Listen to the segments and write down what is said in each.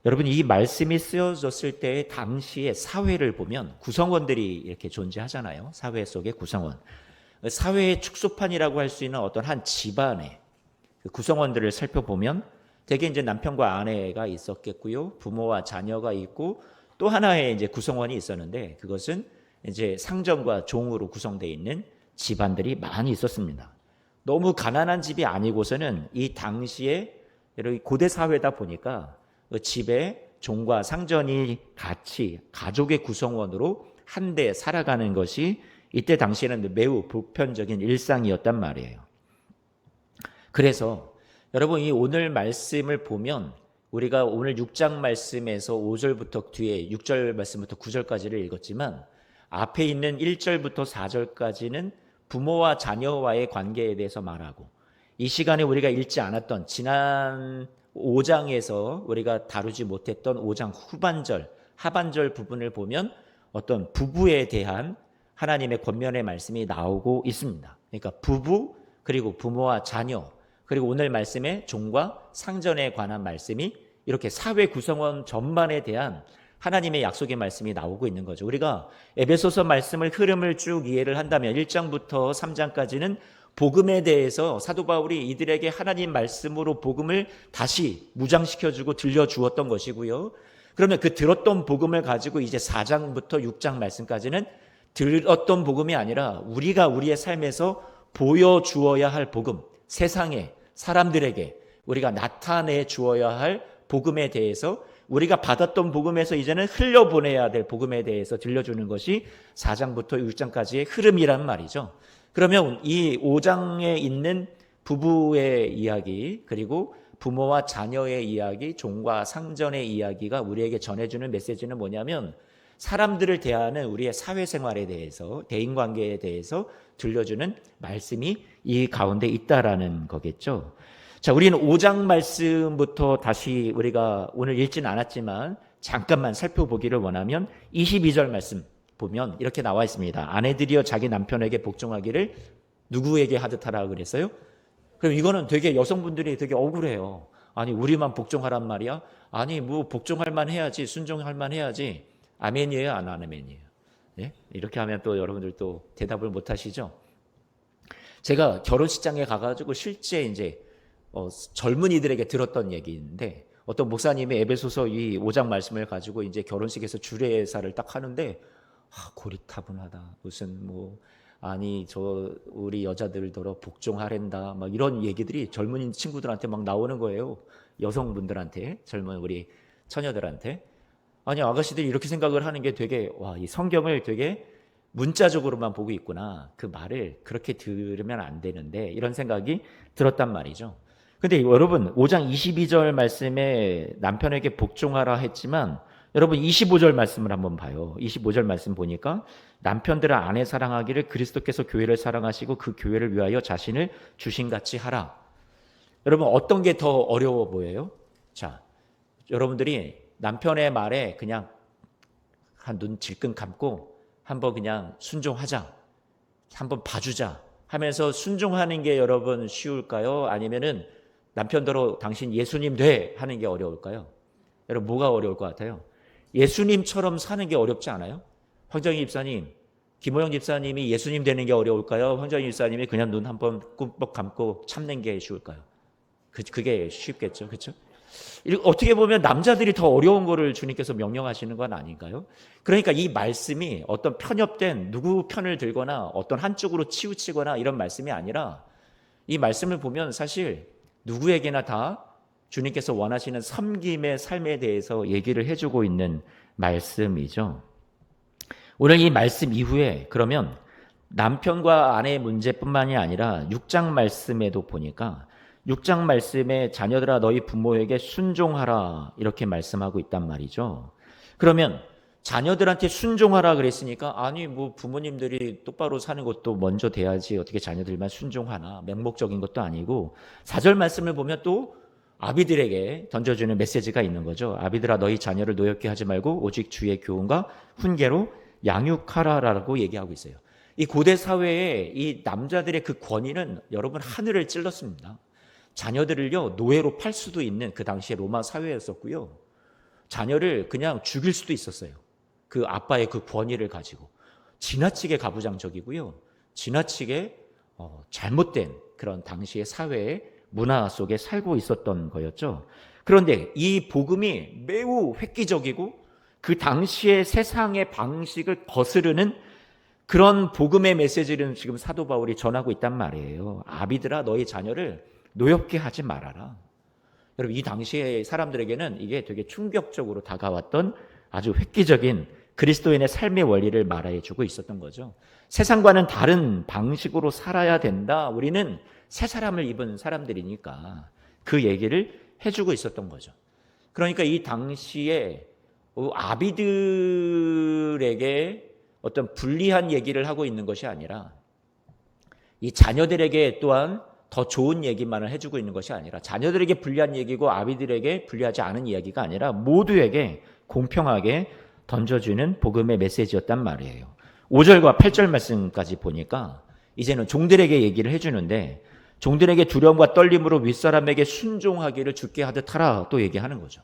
여러분, 이 말씀이 쓰여졌을 때 당시의 사회를 보면 구성원들이 이렇게 존재하잖아요. 사회 속의 구성원. 사회의 축소판이라고 할 수 있는 어떤 한 집안의 그 구성원들을 살펴보면 대개 이제 남편과 아내가 있었겠고요. 부모와 자녀가 있고 또 하나의 이제 구성원이 있었는데 그것은 이제 상전과 종으로 구성되어 있는 집안들이 많이 있었습니다. 너무 가난한 집이 아니고서는 이 당시에 여러 고대 사회다 보니까 그 집에 종과 상전이 같이 가족의 구성원으로 한데 살아가는 것이 이때 당시에는 매우 보편적인 일상이었단 말이에요. 그래서 여러분, 이 오늘 말씀을 보면 우리가 오늘 6장 말씀에서 5절부터 뒤에 6절 말씀부터 9절까지를 읽었지만 앞에 있는 1절부터 4절까지는 부모와 자녀와의 관계에 대해서 말하고, 이 시간에 우리가 읽지 않았던 지난 5장에서 우리가 다루지 못했던 5장 후반절, 하반절 부분을 보면 어떤 부부에 대한 하나님의 권면의 말씀이 나오고 있습니다. 그러니까 부부, 그리고 부모와 자녀, 그리고 오늘 말씀에 종과 상전에 관한 말씀이 이렇게 사회 구성원 전반에 대한 하나님의 약속의 말씀이 나오고 있는 거죠. 우리가 에베소서 말씀을 흐름을 쭉 이해를 한다면 1장부터 3장까지는 복음에 대해서 사도 바울이 이들에게 하나님 말씀으로 복음을 다시 무장시켜주고 들려주었던 것이고요. 그러면 그 들었던 복음을 가지고 이제 4장부터 6장 말씀까지는 들었던 복음이 아니라 우리가 우리의 삶에서 보여주어야 할 복음, 세상에 사람들에게 우리가 나타내 주어야 할 복음에 대해서, 우리가 받았던 복음에서 이제는 흘려보내야 될 복음에 대해서 들려주는 것이 4장부터 6장까지의 흐름이란 말이죠. 그러면 이 5장에 있는 부부의 이야기, 그리고 부모와 자녀의 이야기, 종과 상전의 이야기가 우리에게 전해주는 메시지는 뭐냐면 사람들을 대하는 우리의 사회생활에 대해서, 대인관계에 대해서 들려주는 말씀이 이 가운데 있다라는 거겠죠. 자, 우리는 5장 말씀부터 다시 우리가 오늘 읽지는 않았지만 잠깐만 살펴보기를 원하면 22절 말씀 보면 이렇게 나와 있습니다. 아내들이여 자기 남편에게 복종하기를 누구에게 하듯 하라 그랬어요? 그럼 이거는 되게 여성분들이 되게 억울해요. 아니, 우리만 복종하란 말이야? 아니, 뭐 복종할 만 해야지, 순종할 만 해야지. 아멘이에요, 안 아멘이에요? 네? 이렇게 하면 또 여러분들 또 대답을 못 하시죠? 제가 결혼식장에 가가지고 실제 이제 젊은이들에게 들었던 얘기인데, 어떤 목사님이 에베소서 이 5장 말씀을 가지고 이제 결혼식에서 주례사를 딱 하는데, 고리타분하다. 무슨 아니 우리 여자들더러 복종하랜다. 막 이런 얘기들이 젊은 친구들한테 막 나오는 거예요. 여성분들한테, 젊은 우리 처녀들한테. 아니, 아가씨들이 이렇게 생각을 하는 게 되게, 이 성경을 되게 문자적으로만 보고 있구나. 그 말을 그렇게 들으면 안 되는데, 이런 생각이 들었단 말이죠. 근데 여러분, 5장 22절 말씀에 남편에게 복종하라 했지만, 여러분 25절 말씀을 한번 봐요. 25절 말씀 보니까 남편들은 아내 사랑하기를 그리스도께서 교회를 사랑하시고 그 교회를 위하여 자신을 주신같이 하라. 여러분, 어떤 게 더 어려워 보여요? 자, 여러분들이 남편의 말에 그냥 한 눈 질끈 감고 한번 그냥 순종하자, 한번 봐주자 하면서 순종하는 게 여러분 쉬울까요? 아니면은 남편대로 당신 예수님 돼 하는 게 어려울까요? 여러분, 뭐가 어려울 것 같아요? 예수님처럼 사는 게 어렵지 않아요? 황정희 집사님, 김호영 집사님이 예수님 되는 게 어려울까요? 황정희 집사님이 그냥 눈 한번 꿈뻑 감고 참는 게 쉬울까요? 그게 쉽겠죠, 그렇죠? 어떻게 보면 남자들이 더 어려운 거를 주님께서 명령하시는 건 아닌가요? 그러니까 이 말씀이 어떤 편협된 누구 편을 들거나 어떤 한쪽으로 치우치거나 이런 말씀이 아니라, 이 말씀을 보면 사실 누구에게나 다 주님께서 원하시는 섬김의 삶에 대해서 얘기를 해주고 있는 말씀이죠. 오늘 이 말씀 이후에 그러면 남편과 아내의 문제뿐만이 아니라 6장 말씀에도 보니까 6장 말씀에 자녀들아 너희 부모에게 순종하라 이렇게 말씀하고 있단 말이죠. 그러면 자녀들한테 순종하라 그랬으니까, 아니 부모님들이 똑바로 사는 것도 먼저 돼야지 어떻게 자녀들만 순종하나, 맹목적인 것도 아니고 4절 말씀을 보면 또 아비들에게 던져주는 메시지가 있는 거죠. 아비들아 너희 자녀를 노엽게 하지 말고 오직 주의 교훈과 훈계로 양육하라라고 얘기하고 있어요. 이 고대 사회에 이 남자들의 그 권위는 여러분 하늘을 찔렀습니다. 자녀들을요 노예로 팔 수도 있는 그 당시에 로마 사회였었고요. 자녀를 그냥 죽일 수도 있었어요. 그 아빠의 그 권위를 가지고. 지나치게 가부장적이고요. 지나치게 잘못된 그런 당시의 사회의 문화 속에 살고 있었던 거였죠. 그런데 이 복음이 매우 획기적이고 그 당시의 세상의 방식을 거스르는 그런 복음의 메시지를 지금 사도 바울이 전하고 있단 말이에요. 아비들아, 너희 자녀를 노엽게 하지 말아라. 여러분, 이 당시의 사람들에게는 이게 되게 충격적으로 다가왔던 아주 획기적인 그리스도인의 삶의 원리를 말해주고 있었던 거죠. 세상과는 다른 방식으로 살아야 된다. 우리는 새 사람을 입은 사람들이니까 그 얘기를 해주고 있었던 거죠. 그러니까 이 당시에 아비들에게 어떤 불리한 얘기를 하고 있는 것이 아니라 이 자녀들에게 또한 더 좋은 얘기만을 해주고 있는 것이 아니라 자녀들에게 불리한 얘기고 아비들에게 불리하지 않은 이야기가 아니라 모두에게 공평하게 던져주는 복음의 메시지였단 말이에요. 5절과 8절 말씀까지 보니까 이제는 종들에게 얘기를 해주는데 종들에게 두려움과 떨림으로 윗사람에게 순종하기를 주께 하듯 하라 또 얘기하는 거죠.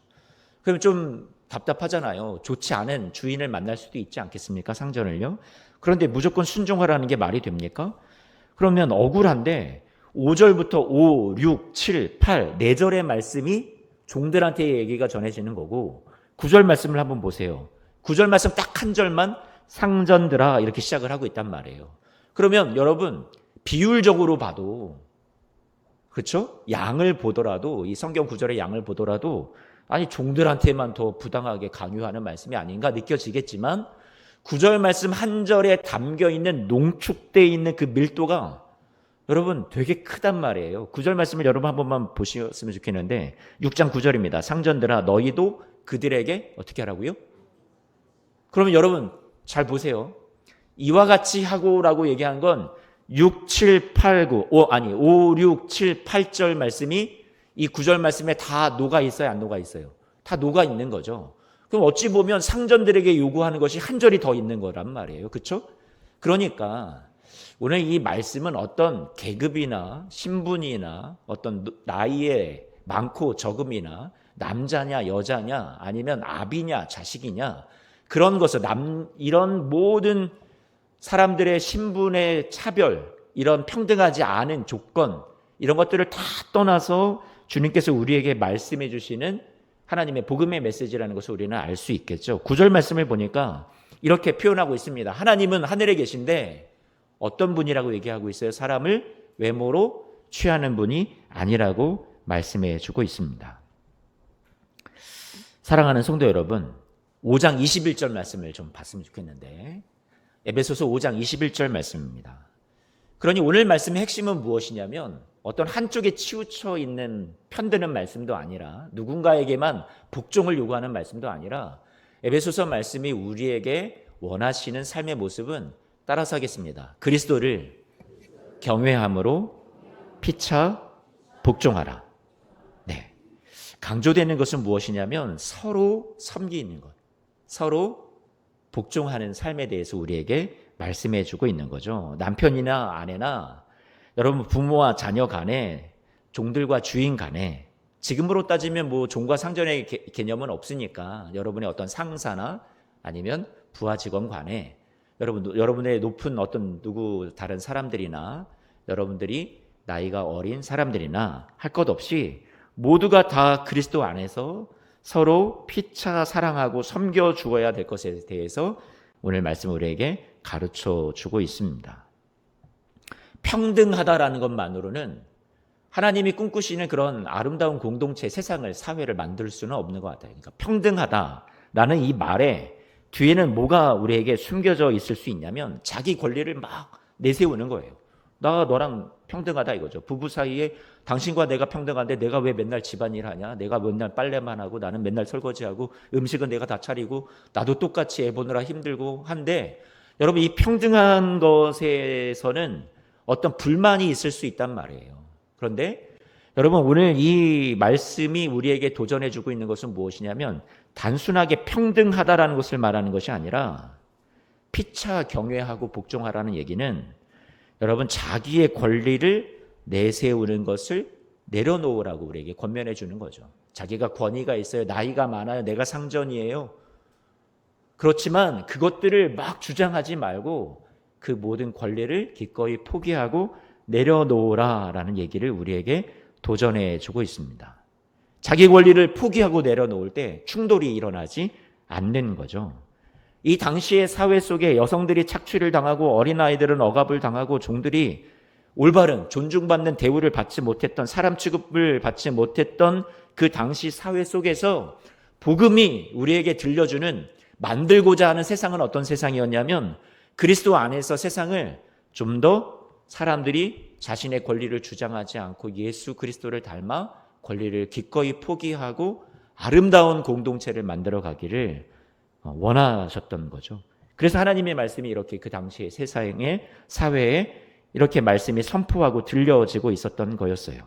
그럼 좀 답답하잖아요. 좋지 않은 주인을 만날 수도 있지 않겠습니까? 상전을요. 그런데 무조건 순종하라는 게 말이 됩니까? 그러면 억울한데 5절부터 5, 6, 7, 8, 4절의 말씀이 종들한테 얘기가 전해지는 거고 9절 말씀을 한번 보세요. 9절 말씀 딱 한 절만 상전들아 이렇게 시작을 하고 있단 말이에요. 그러면 여러분 비율적으로 봐도 그렇죠? 양을 보더라도 이 성경 구절의 양을 보더라도 아니 종들한테만 더 부당하게 강요하는 말씀이 아닌가 느껴지겠지만 9절 말씀 한 절에 담겨있는 농축되어 있는 그 밀도가 여러분 되게 크단 말이에요. 9절 말씀을 여러분 한 번만 보셨으면 좋겠는데 6장 9절입니다. 상전들아 너희도 그들에게 어떻게 하라고요? 그러면 여러분 잘 보세요. 이와 같이 하고라고 얘기한 건 6, 7, 8, 9, 5, 6, 7, 8절 말씀이 이 9절 말씀에 다 녹아 있어요? 안 녹아 있어요? 다 녹아 있는 거죠. 그럼 어찌 보면 상전들에게 요구하는 것이 한 절이 더 있는 거란 말이에요. 그렇죠? 그러니까 오늘 이 말씀은 어떤 계급이나 신분이나 어떤 나이에 많고 적음이나 남자냐 여자냐 아니면 아비냐 자식이냐 그런 것을 이런 모든 사람들의 신분의 차별 이런 평등하지 않은 조건 이런 것들을 다 떠나서 주님께서 우리에게 말씀해 주시는 하나님의 복음의 메시지라는 것을 우리는 알 수 있겠죠. 9절 말씀을 보니까 이렇게 표현하고 있습니다. 하나님은 하늘에 계신데 어떤 분이라고 얘기하고 있어요? 사람을 외모로 취하는 분이 아니라고 말씀해 주고 있습니다. 사랑하는 성도 여러분, 5장 21절 말씀을 좀 봤으면 좋겠는데 에베소서 5장 21절 말씀입니다. 그러니 오늘 말씀의 핵심은 무엇이냐면 어떤 한쪽에 치우쳐 있는 편드는 말씀도 아니라 누군가에게만 복종을 요구하는 말씀도 아니라 에베소서 말씀이 우리에게 원하시는 삶의 모습은 따라서 하겠습니다. 그리스도를 경외함으로 피차 복종하라. 네. 강조되는 것은 무엇이냐면 서로 섬기는 것, 서로 복종하는 삶에 대해서 우리에게 말씀해 주고 있는 거죠. 남편이나 아내나 여러분 부모와 자녀 간에 종들과 주인 간에 지금으로 따지면 뭐 종과 상전의 개념은 없으니까 여러분의 어떤 상사나 아니면 부하 직원 간에 여러분의 높은 어떤 누구 다른 사람들이나 여러분들이 나이가 어린 사람들이나 할 것 없이 모두가 다 그리스도 안에서 서로 피차 사랑하고 섬겨 주어야 될 것에 대해서 오늘 말씀 우리에게 가르쳐 주고 있습니다. 평등하다라는 것만으로는 하나님이 꿈꾸시는 그런 아름다운 공동체, 세상을, 사회를 만들 수는 없는 것 같아요. 그러니까 평등하다라는 이 말에 뒤에는 뭐가 우리에게 숨겨져 있을 수 있냐면 자기 권리를 막 내세우는 거예요. 나 너랑 평등하다 이거죠. 부부 사이에 당신과 내가 평등한데 내가 왜 맨날 집안일 하냐? 내가 맨날 빨래만 하고 나는 맨날 설거지하고 음식은 내가 다 차리고 나도 똑같이 애 보느라 힘들고 한데 여러분 이 평등한 것에서는 어떤 불만이 있을 수 있단 말이에요. 그런데 여러분 오늘 이 말씀이 우리에게 도전해주고 있는 것은 무엇이냐면 단순하게 평등하다라는 것을 말하는 것이 아니라 피차 경외하고 복종하라는 얘기는 여러분 자기의 권리를 내세우는 것을 내려놓으라고 우리에게 권면해 주는 거죠. 자기가 권위가 있어요. 나이가 많아요. 내가 상전이에요. 그렇지만 그것들을 막 주장하지 말고 그 모든 권리를 기꺼이 포기하고 내려놓으라라는 얘기를 우리에게 도전해 주고 있습니다. 자기 권리를 포기하고 내려놓을 때 충돌이 일어나지 않는 거죠. 이 당시의 사회 속에 여성들이 착취를 당하고 어린아이들은 억압을 당하고 종들이 올바른 존중받는 대우를 받지 못했던, 사람 취급을 받지 못했던 그 당시 사회 속에서 복음이 우리에게 들려주는, 만들고자 하는 세상은 어떤 세상이었냐면 그리스도 안에서 세상을 좀 더 사람들이 자신의 권리를 주장하지 않고 예수 그리스도를 닮아 권리를 기꺼이 포기하고 아름다운 공동체를 만들어 가기를 원하셨던 거죠. 그래서 하나님의 말씀이 이렇게 그 당시의 세상의 사회에 이렇게 말씀이 선포하고 들려지고 있었던 거였어요.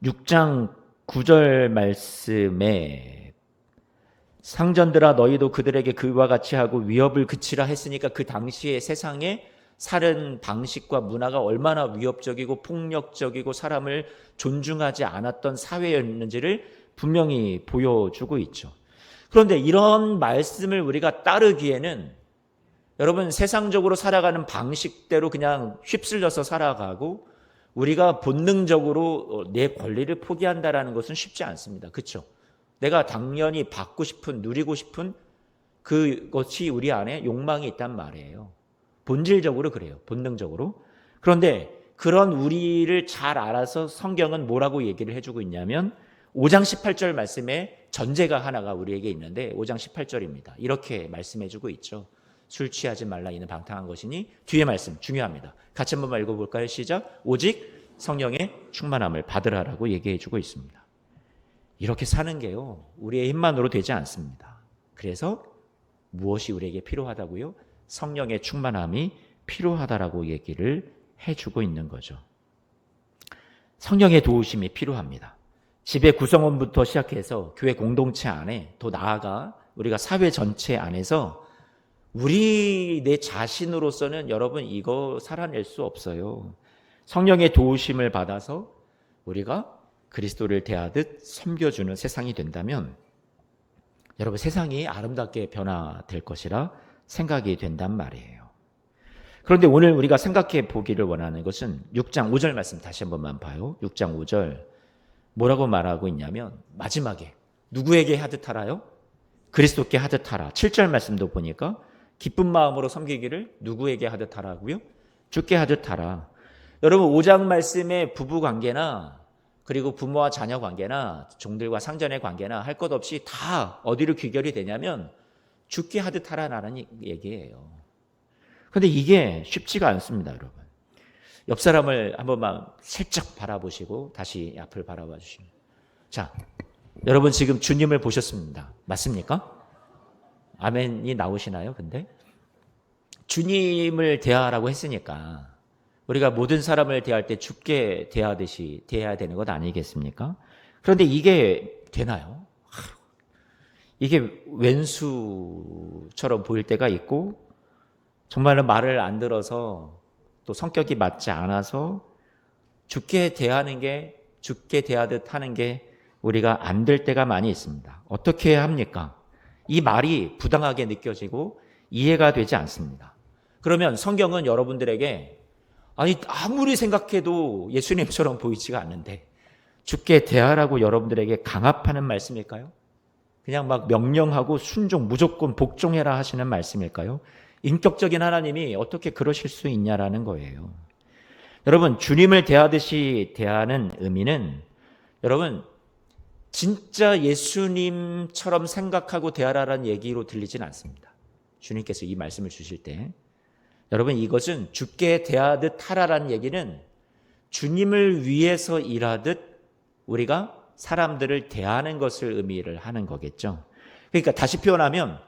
6장 9절 말씀에 상전들아 너희도 그들에게 그와 같이 하고 위협을 그치라 했으니까 그 당시의 세상에 살은 방식과 문화가 얼마나 위협적이고 폭력적이고 사람을 존중하지 않았던 사회였는지를 분명히 보여주고 있죠. 그런데 이런 말씀을 우리가 따르기에는 여러분, 세상적으로 살아가는 방식대로 그냥 휩쓸려서 살아가고 우리가 본능적으로 내 권리를 포기한다라는 것은 쉽지 않습니다. 그렇죠? 내가 당연히 받고 싶은, 누리고 싶은 그것이 우리 안에 욕망이 있단 말이에요. 본질적으로 그래요. 본능적으로. 그런데 그런 우리를 잘 알아서 성경은 뭐라고 얘기를 해주고 있냐면 5장 18절 말씀에 전제가 하나가 우리에게 있는데 5장 18절입니다. 이렇게 말씀해주고 있죠. 술 취하지 말라 이는 방탕한 것이니, 뒤에 말씀 중요합니다. 같이 한번 읽어볼까요? 시작. 오직 성령의 충만함을 받으라라고 얘기해주고 있습니다. 이렇게 사는 게요, 우리의 힘만으로 되지 않습니다. 그래서 무엇이 우리에게 필요하다고요? 성령의 충만함이 필요하다라고 얘기를 해주고 있는 거죠. 성령의 도우심이 필요합니다. 집의 구성원부터 시작해서 교회 공동체 안에, 또 나아가 우리가 사회 전체 안에서 우리 내 자신으로서는 여러분 이거 살아낼 수 없어요. 성령의 도우심을 받아서 우리가 그리스도를 대하듯 섬겨주는 세상이 된다면 여러분 세상이 아름답게 변화될 것이라 생각이 된단 말이에요. 그런데 오늘 우리가 생각해 보기를 원하는 것은 6장 5절 말씀 다시 한 번만 봐요. 6장 5절 뭐라고 말하고 있냐면 마지막에 누구에게 하듯 하라요? 그리스도께 하듯 하라. 7절 말씀도 보니까 기쁜 마음으로 섬기기를 누구에게 하듯 하라고요? 주께 하듯 하라. 여러분 5장 말씀의 부부 관계나 그리고 부모와 자녀 관계나 종들과 상전의 관계나 할 것 없이 다 어디로 귀결이 되냐면 주께 하듯 하라는 얘기예요. 그런데 이게 쉽지가 않습니다, 여러분. 옆 사람을 한 번만 슬쩍 바라보시고 다시 앞을 바라봐 주시면. 자, 여러분 지금 주님을 보셨습니다. 맞습니까? 아멘이 나오시나요? 근데 주님을 대하라고 했으니까 우리가 모든 사람을 대할 때 주께 대하듯이 대해야 되는 것 아니겠습니까? 그런데 이게 되나요? 이게 왼수처럼 보일 때가 있고 정말로 말을 안 들어서 또 성격이 맞지 않아서 주께 대하는 게, 주께 대하듯 하는 게 우리가 안 될 때가 많이 있습니다. 어떻게 합니까? 이 말이 부당하게 느껴지고 이해가 되지 않습니다. 그러면 성경은 여러분들에게 아무리 생각해도 예수님처럼 보이지가 않는데 주께 대하라고 여러분들에게 강압하는 말씀일까요? 그냥 막 명령하고 순종, 무조건 복종해라 하시는 말씀일까요? 인격적인 하나님이 어떻게 그러실 수 있냐라는 거예요. 여러분, 주님을 대하듯이 대하는 의미는 여러분 진짜 예수님처럼 생각하고 대하라는 얘기로 들리진 않습니다. 주님께서 이 말씀을 주실 때 여러분 이것은 주께 대하듯 하라라는 얘기는 주님을 위해서 일하듯 우리가 사람들을 대하는 것을 의미를 하는 거겠죠. 그러니까 다시 표현하면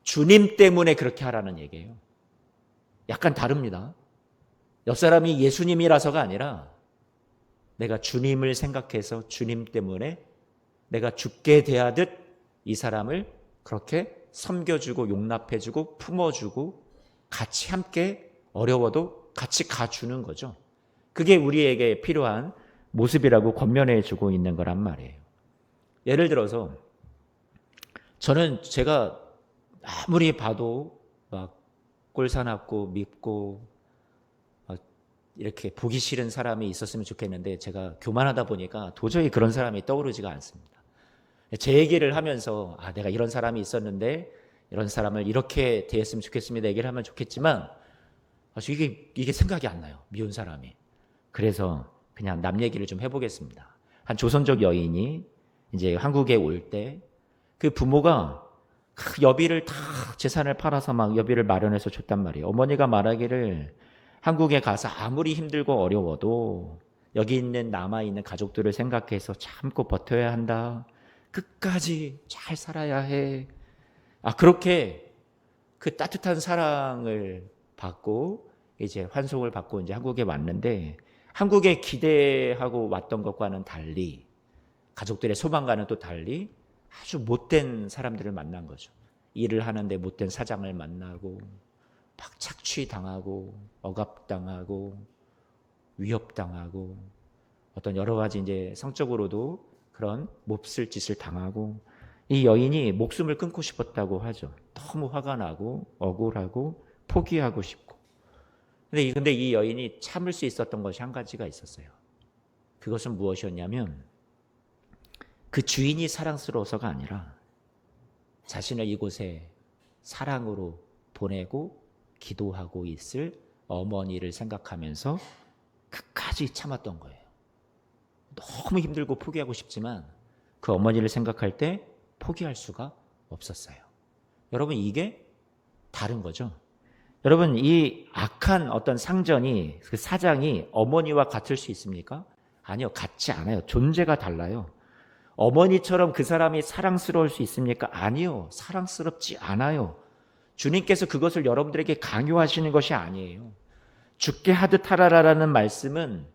주님 때문에 그렇게 하라는 얘기예요. 약간 다릅니다. 옆 사람이 예수님이라서가 아니라 내가 주님을 생각해서 주님 때문에 내가 주께 대하듯 이 사람을 그렇게 섬겨주고 용납해주고 품어주고 같이 함께 어려워도 같이 가주는 거죠. 그게 우리에게 필요한 모습이라고 권면해 주고 있는 거란 말이에요. 예를 들어서 저는 제가 아무리 봐도 막 꼴사납고 밉고 이렇게 보기 싫은 사람이 있었으면 좋겠는데 제가 교만하다 보니까 도저히 그런 사람이 떠오르지가 않습니다. 제 얘기를 하면서 내가 이런 사람이 있었는데 이런 사람을 이렇게 대했으면 좋겠습니다 얘기를 하면 좋겠지만 이게 생각이 안 나요. 미운 사람이. 그래서 그냥 남 얘기를 좀 해보겠습니다. 한 조선족 여인이 이제 한국에 올 때 그 부모가 여비를 다 재산을 팔아서 막 여비를 마련해서 줬단 말이에요. 어머니가 말하기를 한국에 가서 아무리 힘들고 어려워도 여기 있는 남아있는 가족들을 생각해서 참고 버텨야 한다. 끝까지 잘 살아야 해. 그렇게 그 따뜻한 사랑을 받고 이제 환송을 받고 이제 한국에 왔는데 한국에 기대하고 왔던 것과는 달리 가족들의 소망과는 또 달리 아주 못된 사람들을 만난 거죠. 일을 하는데 못된 사장을 만나고 막 착취당하고 억압당하고 위협당하고 어떤 여러 가지 이제 성적으로도 그런 몹쓸 짓을 당하고 이 여인이 목숨을 끊고 싶었다고 하죠. 너무 화가 나고 억울하고 포기하고 싶고. 근데 이 여인이 참을 수 있었던 것이 한 가지가 있었어요. 그것은 무엇이었냐면 그 주인이 사랑스러워서가 아니라 자신을 이곳에 사랑으로 보내고 기도하고 있을 어머니를 생각하면서 끝까지 참았던 거예요. 너무 힘들고 포기하고 싶지만 그 어머니를 생각할 때 포기할 수가 없었어요. 여러분 이게 다른 거죠. 여러분 이 악한 어떤 상전이 그 사장이 어머니와 같을 수 있습니까? 아니요. 같지 않아요. 존재가 달라요. 어머니처럼 그 사람이 사랑스러울 수 있습니까? 아니요. 사랑스럽지 않아요. 주님께서 그것을 여러분들에게 강요하시는 것이 아니에요. 죽게 하듯 하라라는 말씀은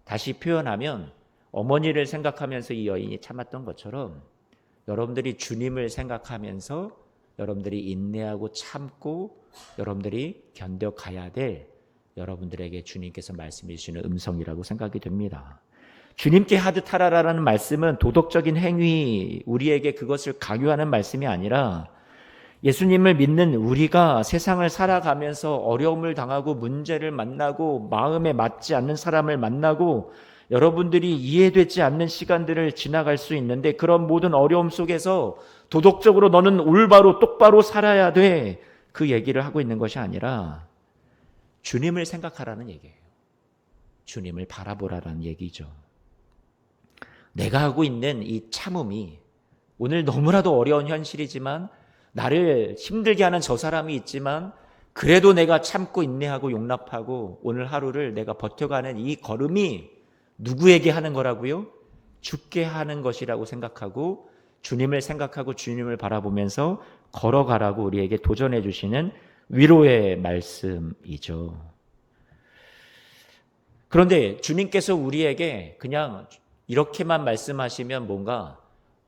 다시 표현하면 어머니를 생각하면서 이 여인이 참았던 것처럼 여러분들이 주님을 생각하면서 여러분들이 인내하고 참고 여러분들이 견뎌가야 될 여러분들에게 주님께서 말씀해 주시는 음성이라고 생각이 됩니다. 주님께 하듯 하라라는 말씀은 도덕적인 행위, 우리에게 그것을 강요하는 말씀이 아니라 예수님을 믿는 우리가 세상을 살아가면서 어려움을 당하고 문제를 만나고 마음에 맞지 않는 사람을 만나고 여러분들이 이해되지 않는 시간들을 지나갈 수 있는데 그런 모든 어려움 속에서 도덕적으로 너는 올바로 똑바로 살아야 돼. 그 얘기를 하고 있는 것이 아니라 주님을 생각하라는 얘기예요. 주님을 바라보라는 얘기죠. 내가 하고 있는 이 참음이 오늘 너무나도 어려운 현실이지만 나를 힘들게 하는 저 사람이 있지만 그래도 내가 참고 인내하고 용납하고 오늘 하루를 내가 버텨가는 이 걸음이 누구에게 하는 거라고요? 죽게 하는 것이라고 생각하고 주님을 생각하고 주님을 바라보면서 걸어가라고 우리에게 도전해 주시는 위로의 말씀이죠. 그런데 주님께서 우리에게 그냥 이렇게만 말씀하시면 뭔가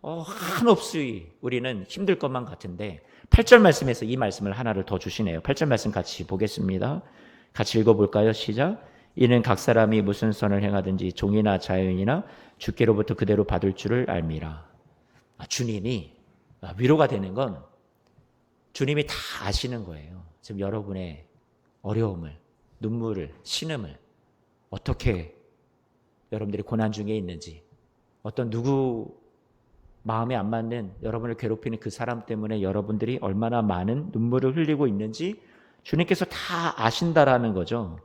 한없이 우리는 힘들 것만 같은데 8절 말씀에서 이 말씀을 하나를 더 주시네요. 8절 말씀 같이 보겠습니다. 같이 읽어볼까요? 시작. 이는 각 사람이 무슨 선을 행하든지 종이나 자유인이나 주께로부터 그대로 받을 줄을 알미라. 주님이 위로가 되는 건 주님이 다 아시는 거예요. 지금 여러분의 어려움을, 눈물을, 신음을 어떻게 여러분들이 고난 중에 있는지 어떤 누구 마음에 안 맞는 여러분을 괴롭히는 그 사람 때문에 여러분들이 얼마나 많은 눈물을 흘리고 있는지 주님께서 다 아신다라는 거죠.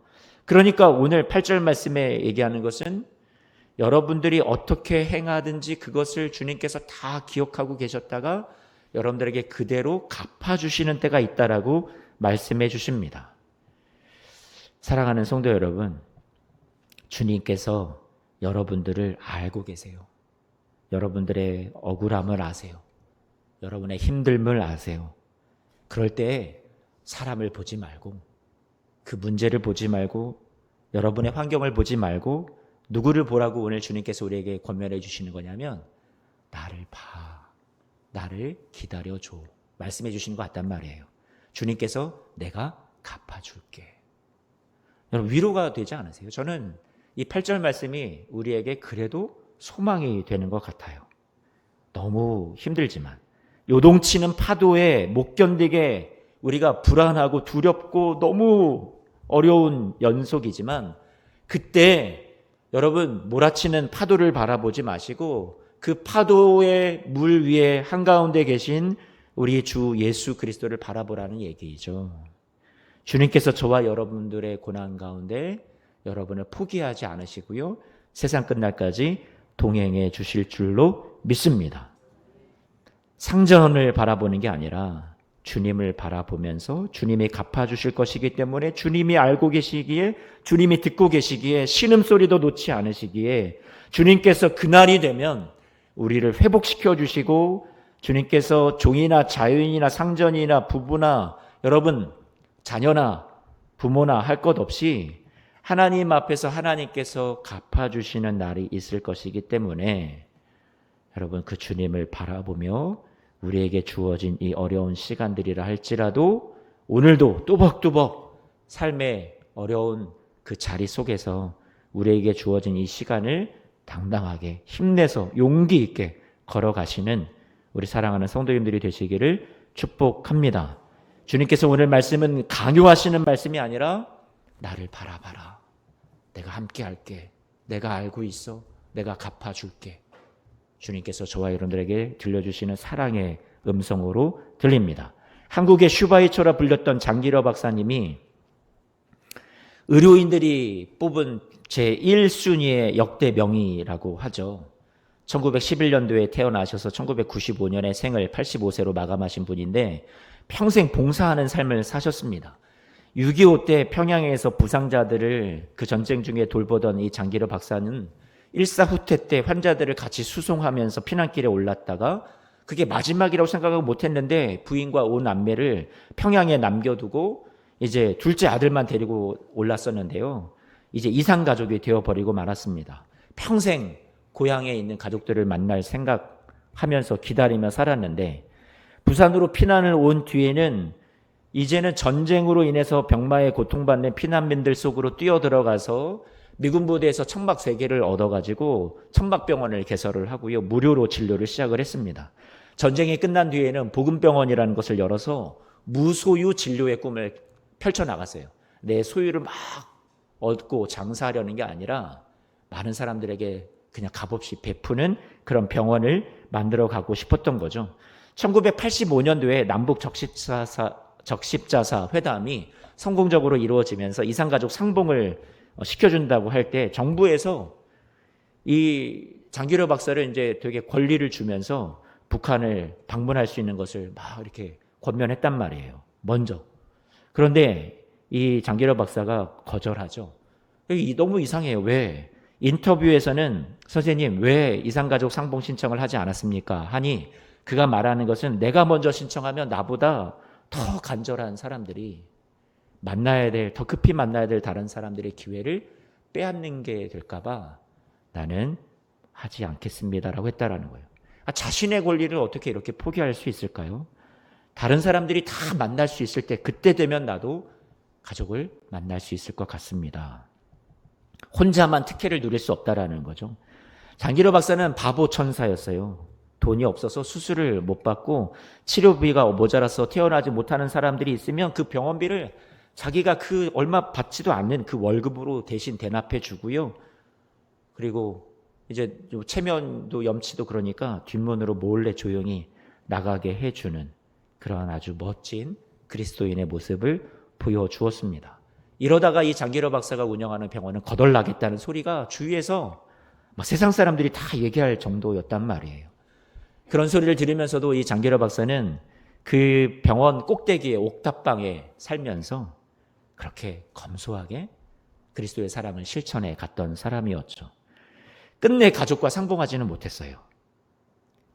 그러니까 오늘 8절 말씀에 얘기하는 것은 여러분들이 어떻게 행하든지 그것을 주님께서 다 기억하고 계셨다가 여러분들에게 그대로 갚아주시는 때가 있다라고 말씀해 주십니다. 사랑하는 성도 여러분, 주님께서 여러분들을 알고 계세요. 여러분들의 억울함을 아세요. 여러분의 힘듦을 아세요. 그럴 때 사람을 보지 말고 그 문제를 보지 말고 여러분의 환경을 보지 말고 누구를 보라고 오늘 주님께서 우리에게 권면해 주시는 거냐면 나를 봐. 나를 기다려줘. 말씀해 주시는 것 같단 말이에요. 주님께서 내가 갚아줄게. 여러분 위로가 되지 않으세요? 저는 이 8절 말씀이 우리에게 그래도 소망이 되는 것 같아요. 너무 힘들지만 요동치는 파도에 못 견디게 우리가 불안하고 두렵고 너무 어려운 연속이지만 그때 여러분 몰아치는 파도를 바라보지 마시고 그 파도의 물 위에 한가운데 계신 우리 주 예수 그리스도를 바라보라는 얘기이죠. 주님께서 저와 여러분들의 고난 가운데 여러분을 포기하지 않으시고요. 세상 끝날까지 동행해 주실 줄로 믿습니다. 상전을 바라보는 게 아니라 주님을 바라보면서 주님이 갚아주실 것이기 때문에 주님이 알고 계시기에 주님이 듣고 계시기에 신음소리도 놓지 않으시기에 주님께서 그날이 되면 우리를 회복시켜 주시고 주님께서 종이나 자유인이나 상전이나 부부나 여러분 자녀나 부모나 할 것 없이 하나님 앞에서 하나님께서 갚아주시는 날이 있을 것이기 때문에 여러분 그 주님을 바라보며 우리에게 주어진 이 어려운 시간들이라 할지라도 오늘도 또박또박 삶의 어려운 그 자리 속에서 우리에게 주어진 이 시간을 당당하게 힘내서 용기 있게 걸어가시는 우리 사랑하는 성도님들이 되시기를 축복합니다. 주님께서 오늘 말씀은 강요하시는 말씀이 아니라 나를 바라봐라. 내가 함께 할게. 내가 알고 있어. 내가 갚아줄게. 주님께서 저와 여러분들에게 들려주시는 사랑의 음성으로 들립니다. 한국의 슈바이처라 불렸던 장기러 박사님이 의료인들이 뽑은 제1순위의 역대 명의라고 하죠. 1911년도에 태어나셔서 1995년에 생을 85세로 마감하신 분인데 평생 봉사하는 삶을 사셨습니다. 6.25 때 평양에서 부상자들을 그 전쟁 중에 돌보던 이 장기러 박사는 일사후퇴 때 환자들을 같이 수송하면서 피난길에 올랐다가 그게 마지막이라고 생각하고 못했는데 부인과 온 남매를 평양에 남겨두고 이제 둘째 아들만 데리고 올랐었는데요. 이제 이산가족이 되어버리고 말았습니다. 평생 고향에 있는 가족들을 만날 생각하면서 기다리며 살았는데 부산으로 피난을 온 뒤에는 이제는 전쟁으로 인해서 병마에 고통받는 피난민들 속으로 뛰어들어가서 미군 부대에서 천막 3개를 얻어가지고 천막병원을 개설을 하고요. 무료로 진료를 시작을 했습니다. 전쟁이 끝난 뒤에는 복음병원이라는 것을 열어서 무소유 진료의 꿈을 펼쳐나갔어요. 내 소유를 막 얻고 장사하려는 게 아니라 많은 사람들에게 그냥 값없이 베푸는 그런 병원을 만들어 가고 싶었던 거죠. 1985년도에 남북 적십자사 회담이 성공적으로 이루어지면서 이산가족 상봉을 시켜준다고 할 때 정부에서 이 장기러 박사를 이제 되게 권리를 주면서 북한을 방문할 수 있는 것을 막 이렇게 권면했단 말이에요. 먼저. 그런데 이 장기러 박사가 거절하죠. 너무 이상해요. 왜? 인터뷰에서는 선생님 왜 이산가족 상봉 신청을 하지 않았습니까? 하니 그가 말하는 것은 내가 먼저 신청하면 나보다 더 간절한 사람들이 만나야 될, 더 급히 만나야 될 다른 사람들의 기회를 빼앗는 게 될까봐 나는 하지 않겠습니다라고 했다라는 거예요. 자신의 권리를 어떻게 이렇게 포기할 수 있을까요? 다른 사람들이 다 만날 수 있을 때 그때 되면 나도 가족을 만날 수 있을 것 같습니다. 혼자만 특혜를 누릴 수 없다라는 거죠. 장기러 박사는 바보 천사였어요. 돈이 없어서 수술을 못 받고 치료비가 모자라서 태어나지 못하는 사람들이 있으면 그 병원비를 자기가 그 얼마 받지도 않는 그 월급으로 대신 대납해 주고요. 그리고 이제 체면도 염치도 그러니까 뒷문으로 몰래 조용히 나가게 해주는 그런 아주 멋진 그리스도인의 모습을 보여주었습니다. 이러다가 이 장기러 박사가 운영하는 병원은 거덜나겠다는 소리가 주위에서 막 세상 사람들이 다 얘기할 정도였단 말이에요. 그런 소리를 들으면서도 이 장기러 박사는 그 병원 꼭대기에 옥탑방에 살면서 그렇게 검소하게 그리스도의 사랑을 실천해 갔던 사람이었죠. 끝내 가족과 상봉하지는 못했어요.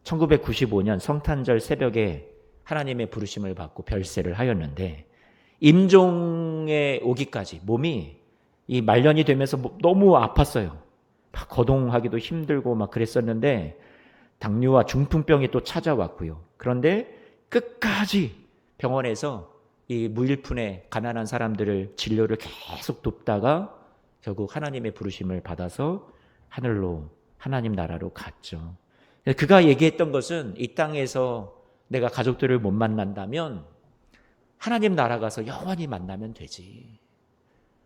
1995년 성탄절 새벽에 하나님의 부르심을 받고 별세를 하였는데 임종에 오기까지 몸이 이 말년이 되면서 너무 아팠어요. 막 거동하기도 힘들고 막 그랬었는데 당뇨와 중풍병이 또 찾아왔고요. 그런데 끝까지 병원에서 이 무일푼의 가난한 사람들을 진료를 계속 돕다가 결국 하나님의 부르심을 받아서 하늘로 하나님 나라로 갔죠. 그가 얘기했던 것은 이 땅에서 내가 가족들을 못 만난다면 하나님 나라 가서 영원히 만나면 되지.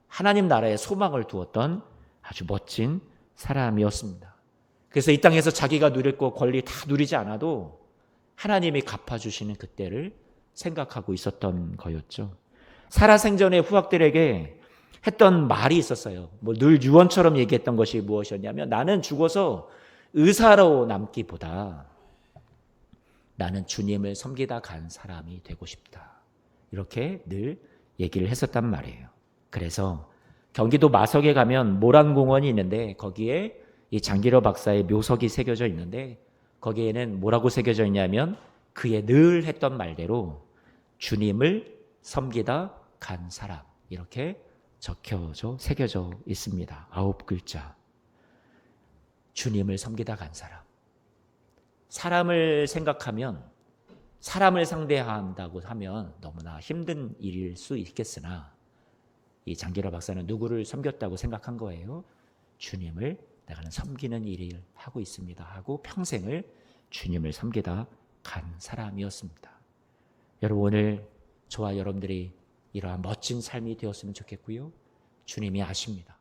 하나님 나라에 소망을 두었던 아주 멋진 사람이었습니다. 그래서 이 땅에서 자기가 누릴 거 권리 다 누리지 않아도 하나님이 갚아주시는 그때를 생각하고 있었던 거였죠. 살아생전에 후학들에게 했던 말이 있었어요. 뭐 늘 유언처럼 얘기했던 것이 무엇이었냐면 나는 죽어서 의사로 남기보다 나는 주님을 섬기다 간 사람이 되고 싶다. 이렇게 늘 얘기를 했었단 말이에요. 그래서 경기도 마석에 가면 모란공원이 있는데 거기에 이 장기로 박사의 묘석이 새겨져 있는데 거기에는 뭐라고 새겨져 있냐면 그의 늘 했던 말대로 주님을 섬기다 간 사람 이렇게 새겨져 있습니다. 9글자. 주님을 섬기다 간 사람. 사람을 생각하면 사람을 상대한다고 하면 너무나 힘든 일일 수 있겠으나 이 장기라 박사는 누구를 섬겼다고 생각한 거예요? 주님을 내가는 섬기는 일을 하고 있습니다 하고 평생을 주님을 섬기다 간 사람이었습니다. 여러분 오늘 저와 여러분들이 이러한 멋진 삶이 되었으면 좋겠고요. 주님이 아십니다.